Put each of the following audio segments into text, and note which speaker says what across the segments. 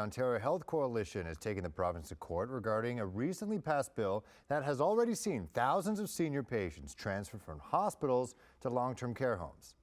Speaker 1: Ontario Health Coalition is taking the province to court regarding a recently passed bill that has already seen thousands of senior patients transferred from hospitals to long-term care homes.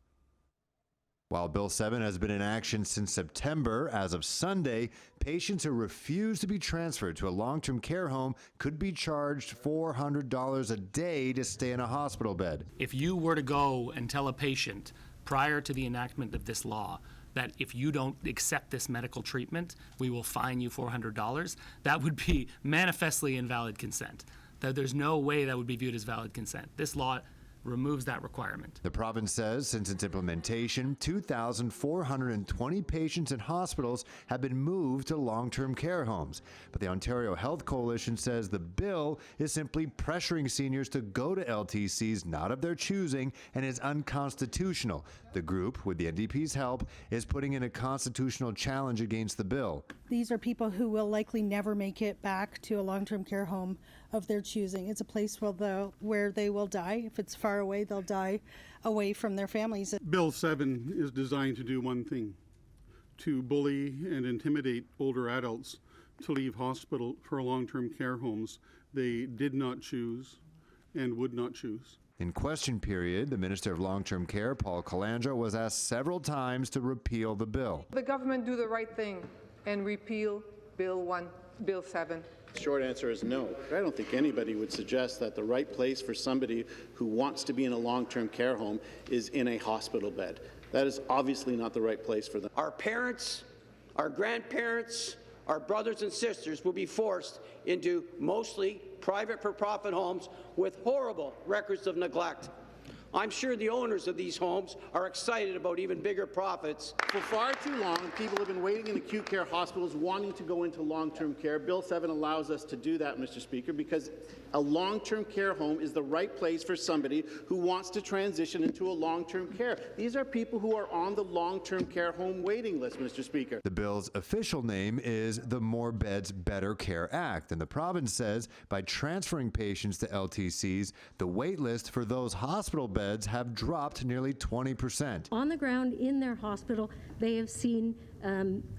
Speaker 1: While Bill 7 has been in action since September, as of Sunday, patients who refuse to be transferred to a long-term care home could be charged $400 a day to stay in a hospital bed.
Speaker 2: If you were to go and tell a patient prior to the enactment of this law that if you don't accept this medical treatment, we will fine you $400, that would be manifestly invalid consent. There's no way that would be viewed as valid consent. This law removes that requirement.
Speaker 1: The province says since its implementation, 2,420 patients in hospitals have been moved to long-term care homes. But the Ontario Health Coalition says the bill is simply pressuring seniors to go to LTCs not of their choosing and is unconstitutional. The group, with the NDP's help, is putting in a constitutional challenge against the bill.
Speaker 3: These are people who will likely never make it back to a long-term care home of their choosing. It's a place where they will die. If it's far away, they'll die away from their families.
Speaker 4: Bill 7 is designed to do one thing: to bully and intimidate older adults to leave hospital for long-term care homes they did not choose and would not choose.
Speaker 1: In question period, the Minister of Long-Term Care, Paul Calandra, was asked several times to repeal the bill.
Speaker 5: The government do the right thing and repeal Bill 7.
Speaker 6: Short answer is no. I don't think anybody would suggest that the right place for somebody who wants to be in a long-term care home is in a hospital bed. That is obviously not the right place for them.
Speaker 7: Our parents, our grandparents, our brothers and sisters will be forced into mostly private for-profit homes with horrible records of neglect. I'm sure the owners of these homes are excited about even bigger profits.
Speaker 6: For far too long, people have been waiting in acute care hospitals wanting to go into long-term care. Bill 7 allows us to do that, Mr. Speaker, because a long-term care home is the right place for somebody who wants to transition into a long-term care. These are people who are on the long-term care home waiting list, Mr. Speaker.
Speaker 1: The bill's official name is the More Beds, Better Care Act, and the province says by transferring patients to LTCs, the wait list for those hospital beds have dropped nearly 20%.
Speaker 8: On the ground in their hospital, they have seen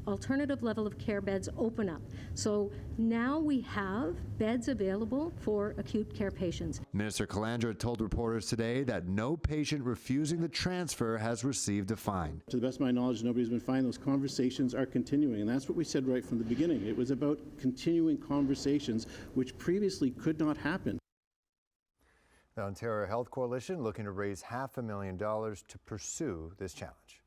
Speaker 8: alternative level of care beds open up. So now we have beds available for acute care patients.
Speaker 1: Minister Calandra told reporters today that no patient refusing the transfer has received a fine.
Speaker 6: To the best of my knowledge, nobody's been fined. Those conversations are continuing, and that's what we said right from the beginning. It was about continuing conversations which previously could not happen.
Speaker 1: The Ontario Health Coalition looking to raise $500,000 to pursue this challenge.